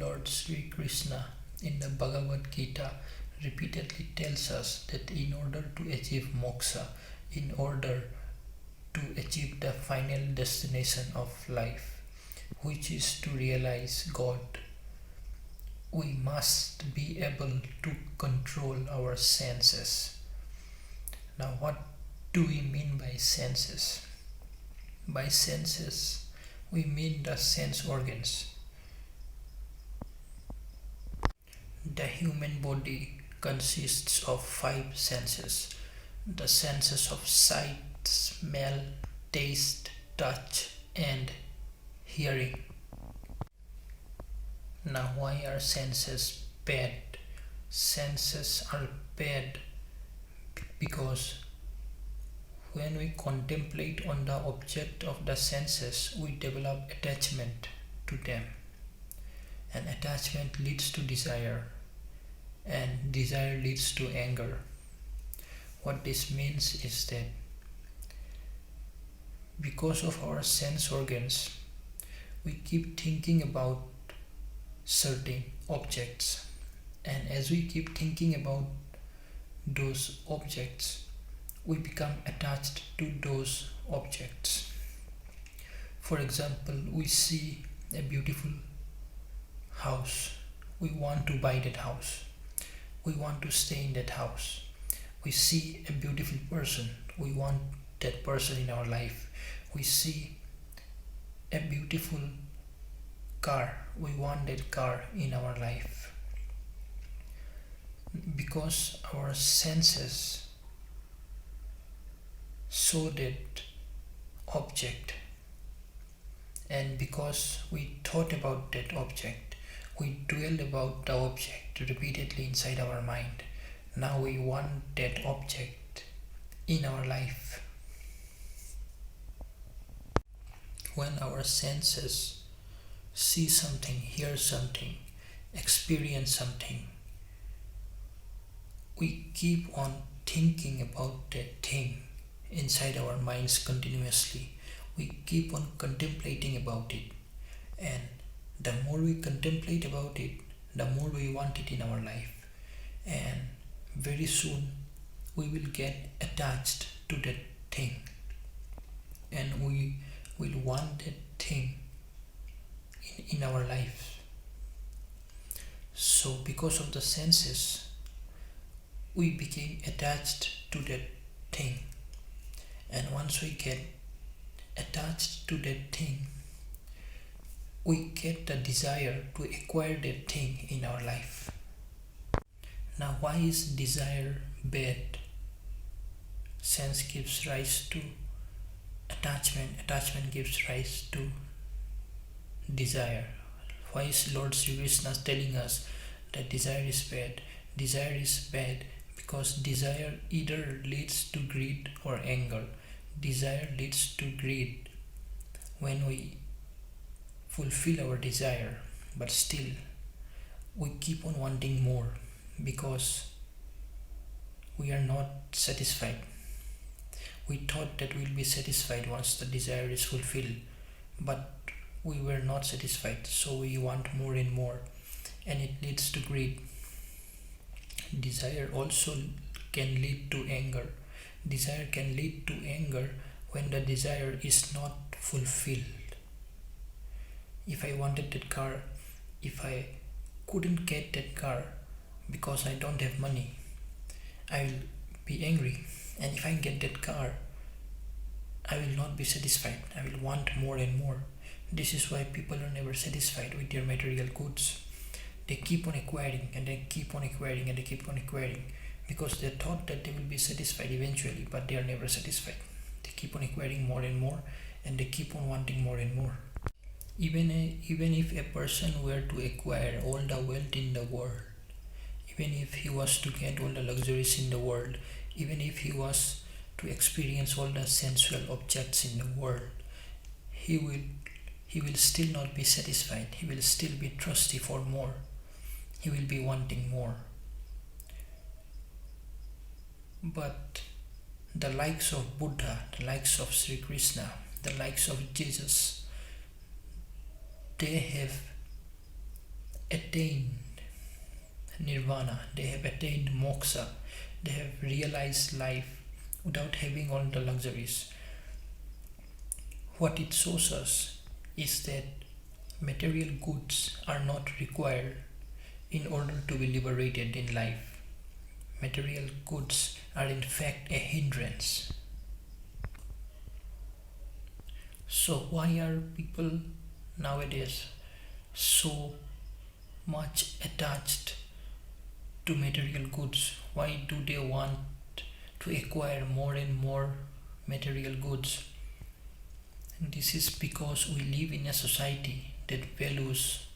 Lord Sri Krishna in the Bhagavad Gita repeatedly tells us that in order to achieve moksha, in order to achieve the final destination of life, which is to realize God, we must be able to control our senses. Now, what do we mean by senses? By senses, we mean the sense organs. The human body consists of 5 senses: the senses of sight, smell, taste, touch, and hearing. Now, why are senses bad? Senses are bad because when we contemplate on the object of the senses, we develop attachment to them. And attachment leads to desire, and desire leads to anger. What this means is that because of our sense organs, we keep thinking about certain objects, and as we keep thinking about those objects, we become attached to those objects. For example, we see a beautiful house. We want to buy that house. We want to stay in that house. We see a beautiful person. We want that person in our life. We see a beautiful car. We want that car in our life. Because our senses saw that object, and because we thought about that object, we dwelled about the object repeatedly inside our mind. Now we want that object in our life. When our senses see something, hear something, experience something, we keep on thinking about that thing inside our minds continuously. We keep on contemplating about it, and the more we contemplate about it, the more we want it in our life, and very soon we will get attached to that thing, and we will want that thing in our life. So because of the senses, we became attached to that thing, and once we get attached to that thing, we get the desire to acquire that thing in our life. Now, why is desire bad? Sense gives rise to attachment. Attachment gives rise to desire. Why is Lord Sri Krishna telling us that desire is bad? Desire is bad because desire either leads to greed or anger. Desire leads to greed when we fulfill our desire, but still we keep on wanting more because we are not satisfied. We thought that we'll be satisfied once the desire is fulfilled, but we were not satisfied, so we want more and more, and it leads to greed. Desire also can lead to anger. Desire can lead to anger when the desire is not fulfilled. If I wanted that car, if I couldn't get that car because I don't have money, I will be angry. And if I get that car, I will not be satisfied. I will want more and more. This is why people are never satisfied with their material goods. They keep on acquiring, and they keep on acquiring, and they keep on acquiring because they thought that they will be satisfied eventually, but they are never satisfied. They keep on acquiring more and more, and they keep on wanting more and more. Even if a person were to acquire all the wealth in the world, even if he was to get all the luxuries in the world, even if he was to experience all the sensual objects in the world, he will still not be satisfied. He will still be thirsty for more. He will be wanting more. But the likes of Buddha, the likes of Sri Krishna, the likes of Jesus, they have attained nirvana, they have attained moksha, they have realized life without having all the luxuries. What it shows us is that material goods are not required in order to be liberated in life. Material goods are in fact a hindrance. So, why are people nowadays so much attached to material goods? Why do they want to acquire more and more material goods? And this is because we live in a society that values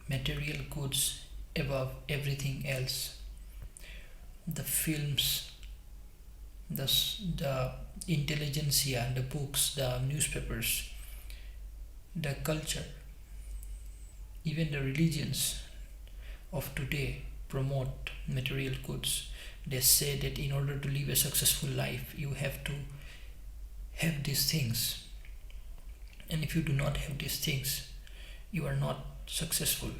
material goods above everything else. The films, the intelligentsia, the books, the newspapers, the culture, even the religions of today promote material goods. They say that in order to live a successful life, you have to have these things. And if you do not have these things, you are not successful.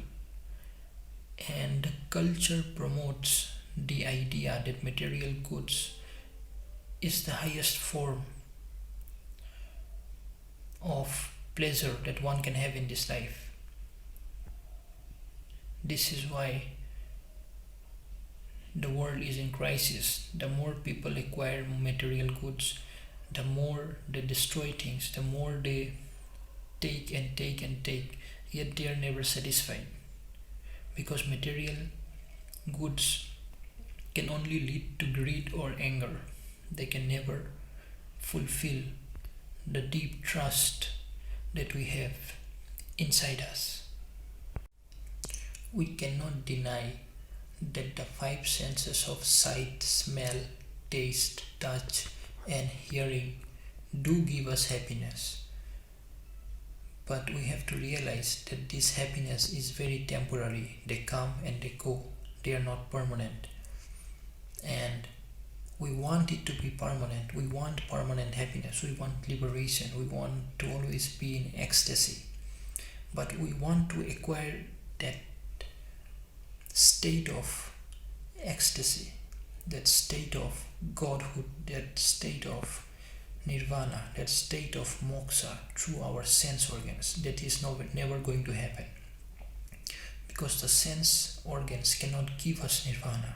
And the culture promotes the idea that material goods is the highest form of pleasure that one can have in this life. This is why the world is in crisis. The more people acquire material goods, the more they destroy things, the more they take and take and take, yet they are never satisfied. Because material goods can only lead to greed or anger. They can never fulfill the deep trust that we have inside us. We cannot deny that the five senses of sight, smell, taste, touch, and hearing do give us happiness. But we have to realize that this happiness is very temporary. They come and they go. They are not permanent. And we want it to be permanent. We want permanent happiness. We want liberation. We want to always be in ecstasy. But we want to acquire that state of ecstasy, that state of godhood, that state of nirvana, that state of moksha through our sense organs. That is never going to happen, because the sense organs cannot give us nirvana,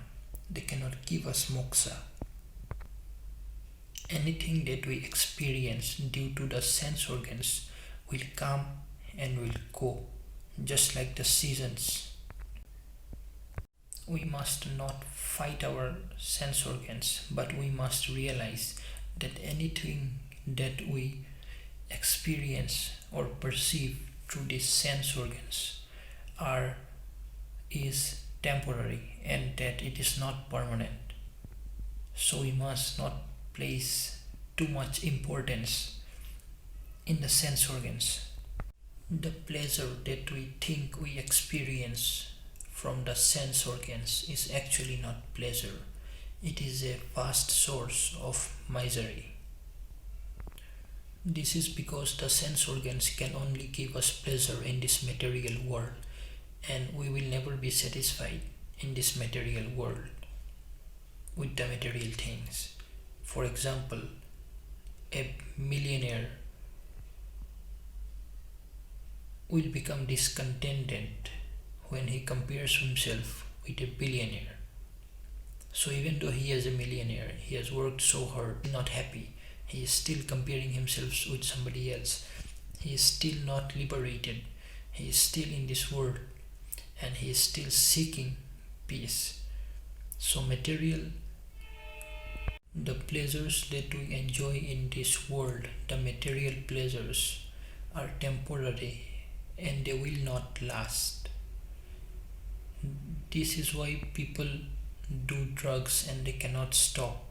they cannot give us moksha. Anything that we experience due to the sense organs will come and will go, just like the seasons. We must not fight our sense organs, but we must realize that anything that we experience or perceive through these sense organs is temporary, and that it is not permanent. So we must not place too much importance in the sense organs. The pleasure that we think we experience from the sense organs is actually not pleasure. It is a vast source of misery. This is because the sense organs can only give us pleasure in this material world, and we will never be satisfied in this material world with the material things. For example, a millionaire will become discontented when he compares himself with a billionaire. So even though he is a millionaire, he has worked so hard, not happy, he is still comparing himself with somebody else. He is still not liberated. He is still in this world, and he is still seeking peace. So the pleasures that we enjoy in this world, the material pleasures, are temporary and they will not last. This is why people do drugs and they cannot stop.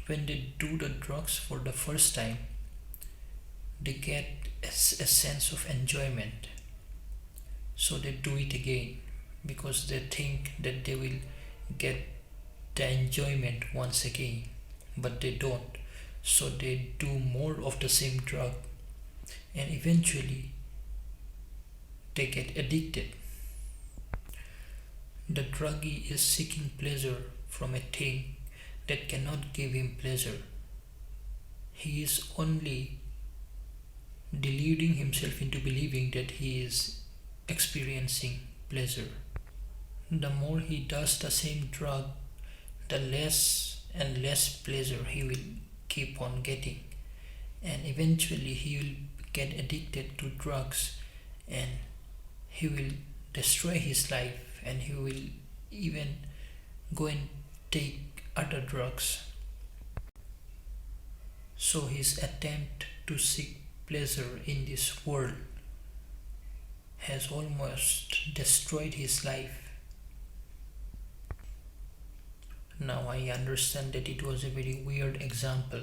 When they do the drugs for the first time, they get a sense of enjoyment. So they do it again because they think that they will get the enjoyment once again, but they don't. So they do more of the same drug, and eventually they get addicted. The druggie is seeking pleasure from a thing that cannot give him pleasure. He is only deluding himself into believing that he is experiencing pleasure. The more he does the same drug, the less and less pleasure he will keep on getting. And eventually he will get addicted to drugs, and he will destroy his life, and he will even go and take other drugs. So his attempt to seek pleasure in this world has almost destroyed his life. Now I understand that it was a very weird example,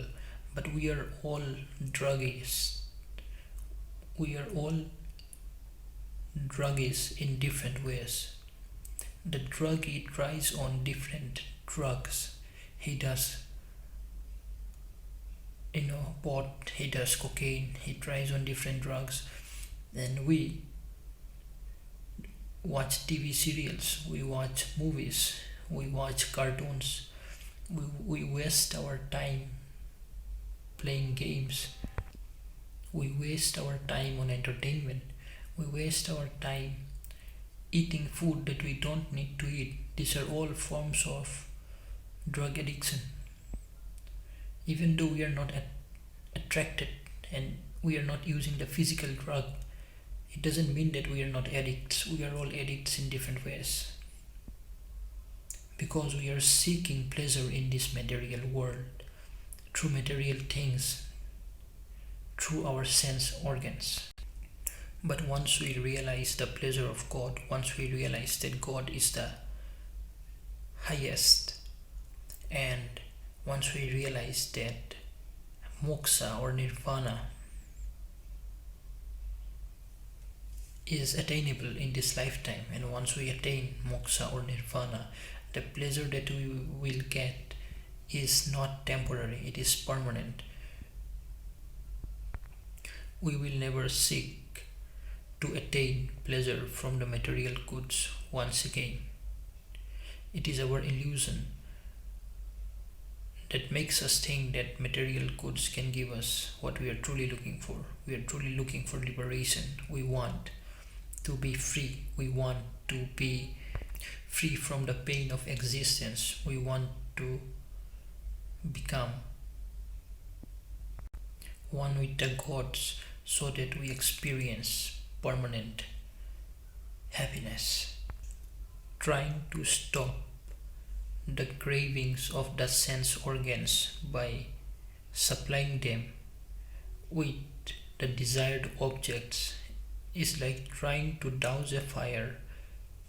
but we are all druggies. We are all druggies in different ways. The druggie tries on different drugs. He does, pot, he does cocaine, he tries on different drugs. And we watch TV serials, we watch movies, we watch cartoons, we waste our time playing games, we waste our time on entertainment, we waste our time eating food that we don't need to eat. These are all forms of drug addiction. Even though we are not attracted and we are not using the physical drug, it doesn't mean that we are not addicts. We are all addicts in different ways, because we are seeking pleasure in this material world through material things, through our sense organs. But once we realize the pleasure of God, once we realize that God is the highest, and once we realize that moksha or nirvana is attainable in this lifetime, and once we attain moksha or nirvana, the pleasure that we will get is not temporary, it is permanent. We will never seek to attain pleasure from the material goods once again. It is our illusion that makes us think that material goods can give us what we are truly looking for. We are truly looking for liberation. We want to be free. We want to be free from the pain of existence. We want to become one with the gods so that we experience permanent happiness. Trying to stop the cravings of the sense organs by supplying them with the desired objects is like trying to douse a fire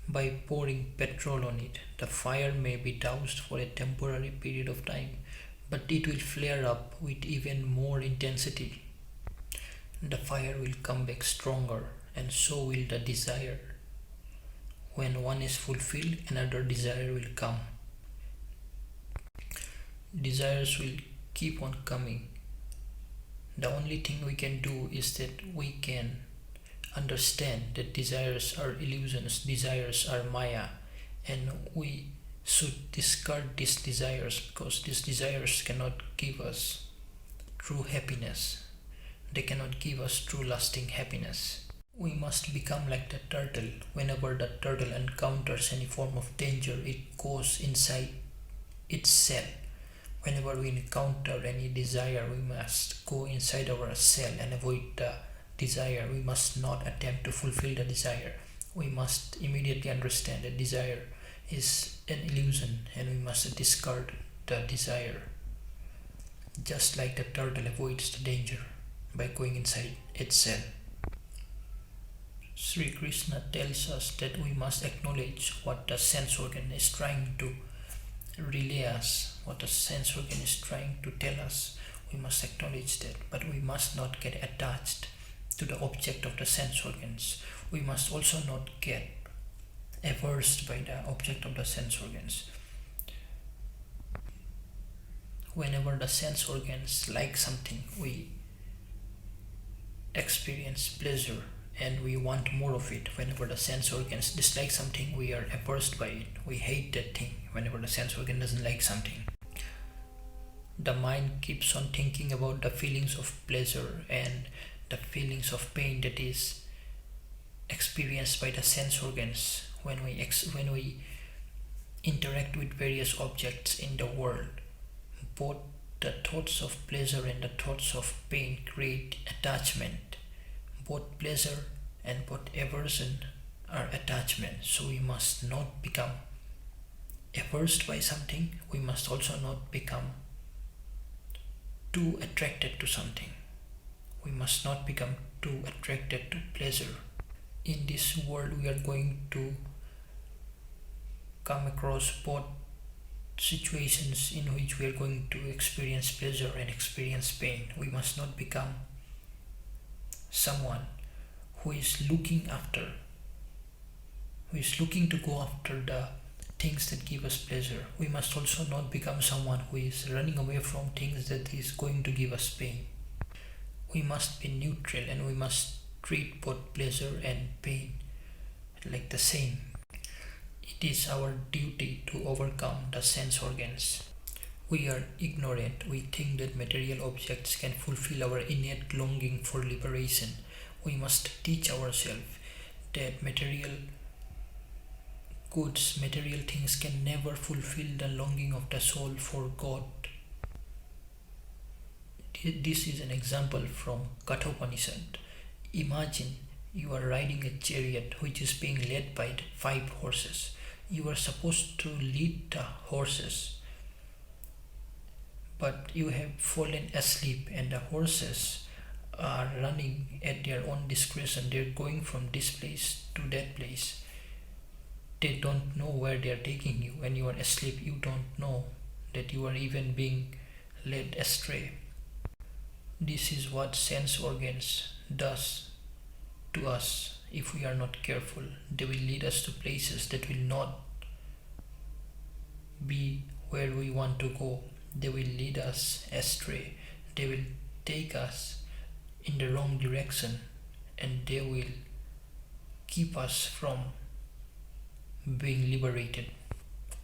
by pouring petrol on it. The fire may be doused for a temporary period of time, but it will flare up with even more intensity. The fire will come back stronger, and so will the desire. When one is fulfilled, another desire will come. Desires will keep on coming. The only thing we can do is that we can understand that desires are illusions, desires are maya, and we should discard these desires, because these desires cannot give us true happiness. They cannot give us true lasting happiness. We must become like the turtle. Whenever the turtle encounters any form of danger, it goes inside its cell. Whenever we encounter any desire, we must go inside our cell and avoid the desire. We must not attempt to fulfill the desire. We must immediately understand that desire is an illusion, and we must discard the desire. Just like the turtle avoids the danger by going inside its cell. Sri Krishna tells us that we must acknowledge what the sense organ is trying to relay us, what the sense organ is trying to tell us. We must acknowledge that, but we must not get attached to the object of the sense organs. We must also not get averse by the object of the sense organs. Whenever the sense organs like something, we experience pleasure and we want more of it. Whenever the sense organs dislike something, we are averse by it. We hate that thing whenever the sense organ doesn't like something. The mind keeps on thinking about the feelings of pleasure and the feelings of pain that is experienced by the sense organs when we interact with various objects in the world. Both the thoughts of pleasure and the thoughts of pain create attachment. Both pleasure and both aversion are attachment. So we must not become averse by something. We must also not become too attracted to something. We must not become too attracted to pleasure. In this world, we are going to come across both situations in which we are going to experience pleasure and experience pain. We must not become someone who is looking to go after the things that give us pleasure. We must also not become someone who is running away from things that is going to give us pain. We must be neutral, and we must treat both pleasure and pain like the same. It is our duty to overcome the sense organs. We are ignorant. We think that material objects can fulfill our innate longing for liberation. We must teach ourselves that material goods, material things can never fulfill the longing of the soul for God. This is an example from Kathopanishad. Imagine you are riding a chariot which is being led by 5 horses. You are supposed to lead the horses, but you have fallen asleep and the horses are running at their own discretion. They're going from this place to that place. They don't know where they are taking you. When you are asleep, you don't know that you are even being led astray. This is what sense organs does to us if we are not careful. They will lead us to places that will not be where we want to go. They will lead us astray. They will take us in the wrong direction, and they will keep us from being liberated.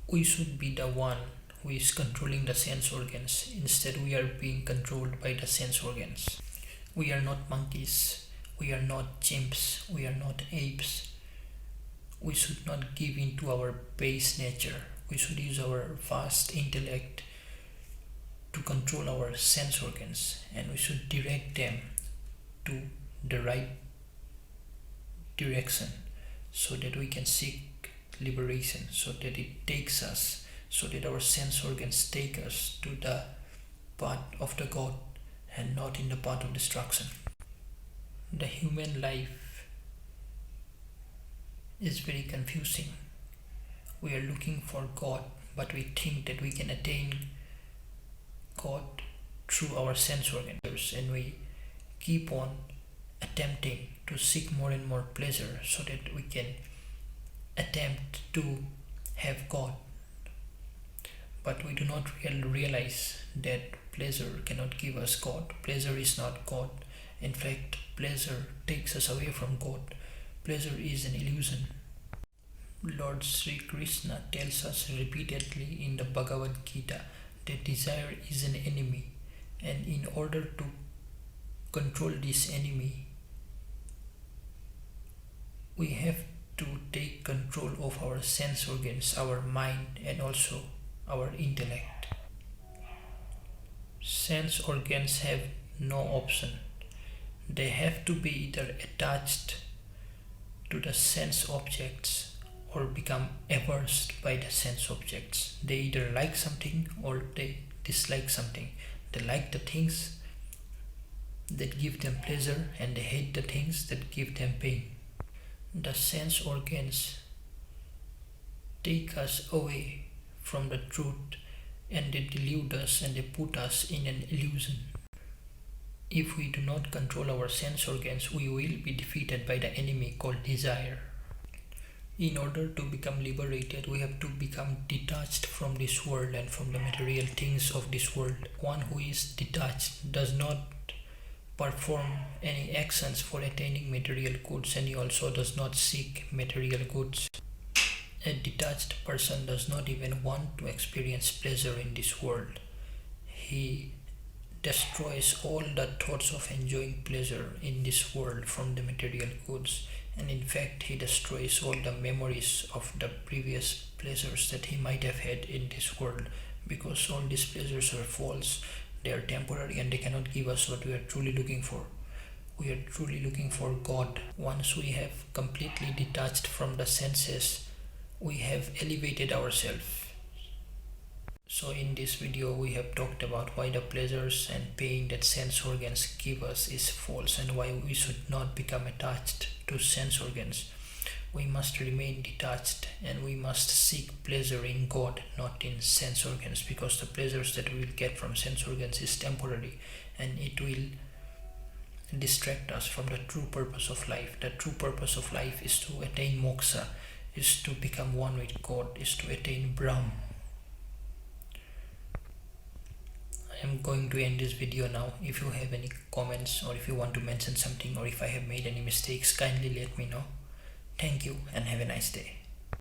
We should be the one who is controlling the sense organs. Instead, we are being controlled by the sense organs. We are not monkeys. We are not chimps. We are not apes. We should not give in to our base nature. We should use our vast intellect to control our sense organs, and we should direct them to the right direction so that we can seek liberation, so that it takes us, so that our sense organs take us to the path of the God and not in the path of destruction. The human life is very confusing. We are looking for God, but we think that we can attain God through our sense organs, and we keep on attempting to seek more and more pleasure so that we can attempt to have God. But we do not realize that pleasure cannot give us God. Pleasure is not God. In fact, pleasure takes us away from God. Pleasure is an illusion. Lord Sri Krishna tells us repeatedly in the Bhagavad Gita that desire is an enemy, and in order to control this enemy, we have to take control of our sense organs, our mind, and also our intellect. Sense organs have no option. They have to be either attached to the sense objects or become averse by the sense objects. They either like something or they dislike something. They like the things that give them pleasure, and they hate the things that give them pain. The sense organs take us away from the truth, and they delude us and they put us in an illusion. If we do not control our sense organs, we will be defeated by the enemy called desire. In order to become liberated, we have to become detached from this world and from the material things of this world. One who is detached does not perform any actions for attaining material goods, and he also does not seek material goods. A detached person does not even want to experience pleasure in this world. He destroys all the thoughts of enjoying pleasure in this world from the material goods, and in fact he destroys all the memories of the previous pleasures that he might have had in this world, because all these pleasures are false, they are temporary, and they cannot give us what we are truly looking for. We are truly looking for God. Once we have completely detached from the senses, we have elevated ourselves. So in this video we have talked about why the pleasures and pain that sense organs give us is false, and why we should not become attached to sense organs. We must remain detached, and we must seek pleasure in God, not in sense organs, because the pleasures that we will get from sense organs is temporary, and it will distract us from the true purpose of life. The true purpose of life is to attain moksha, is to become one with God, is to attain Brahm. I am going to end this video now. If you have any comments, or if you want to mention something, or if I have made any mistakes, kindly let me know. Thank you and have a nice day.